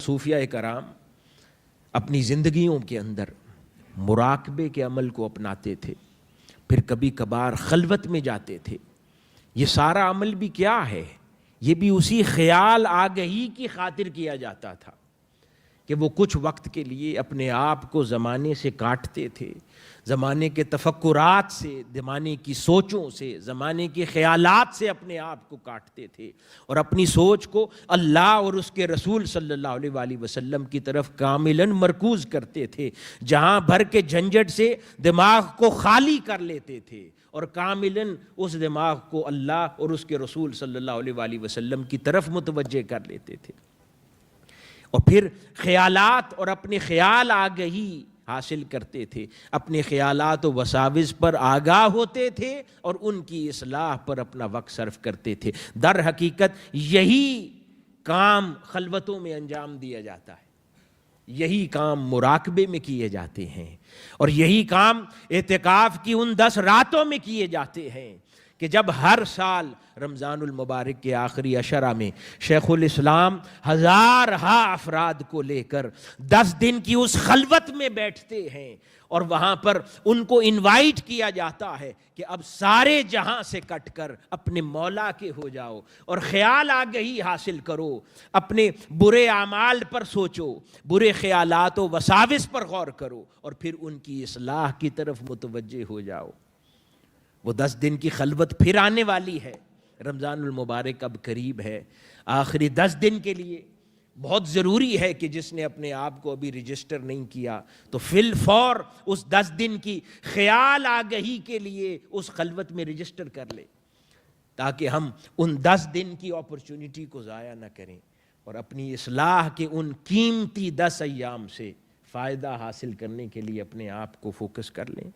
صوفیہ کرام اپنی زندگیوں کے اندر مراقبے کے عمل کو اپناتے تھے، پھر کبھی کبھار خلوت میں جاتے تھے۔ یہ سارا عمل بھی کیا ہے؟ یہ بھی اسی خیال آگہی کی خاطر کیا جاتا تھا کہ وہ کچھ وقت کے لیے اپنے آپ کو زمانے سے کاٹتے تھے، زمانے کے تفکرات سے، زمانے کی سوچوں سے، زمانے کے خیالات سے اپنے آپ کو کاٹتے تھے، اور اپنی سوچ کو اللہ اور اس کے رسول صلی اللہ علیہ وآلہ وسلم کی طرف کاملاً مرکوز کرتے تھے، جہاں بھر کے جھنجھٹ سے دماغ کو خالی کر لیتے تھے اور کاملاً اس دماغ کو اللہ اور اس کے رسول صلی اللہ علیہ وآلہ وسلم کی طرف متوجہ کر لیتے تھے، اور پھر خیالات اور اپنے خیال آگہی حاصل کرتے تھے، اپنے خیالات و وساوس پر آگاہ ہوتے تھے اور ان کی اصلاح پر اپنا وقت صرف کرتے تھے۔ در حقیقت یہی کام خلوتوں میں انجام دیا جاتا ہے، یہی کام مراقبے میں کیے جاتے ہیں، اور یہی کام اعتکاف کی ان 10 راتوں میں کیے جاتے ہیں کہ جب ہر سال رمضان المبارک کے آخری عشرہ میں شیخ الاسلام ہزارہا افراد کو لے کر 10 دن کی اس خلوت میں بیٹھتے ہیں، اور وہاں پر ان کو انوائٹ کیا جاتا ہے کہ اب سارے جہاں سے کٹ کر اپنے مولا کے ہو جاؤ اور خیال آگہی حاصل کرو، اپنے برے اعمال پر سوچو، برے خیالات و وساوس پر غور کرو، اور پھر ان کی اصلاح کی طرف متوجہ ہو جاؤ۔ وہ 10 دن کی خلوت پھر آنے والی ہے، رمضان المبارک اب قریب ہے۔ آخری 10 دن کے لیے بہت ضروری ہے کہ جس نے اپنے آپ کو ابھی رجسٹر نہیں کیا تو فی الفور اس 10 دن کی خیال آگہی کے لیے اس خلوت میں رجسٹر کر لے، تاکہ ہم ان 10 دن کی اپرچونٹی کو ضائع نہ کریں اور اپنی اصلاح کے ان قیمتی 10 ایام سے فائدہ حاصل کرنے کے لیے اپنے آپ کو فوکس کر لیں۔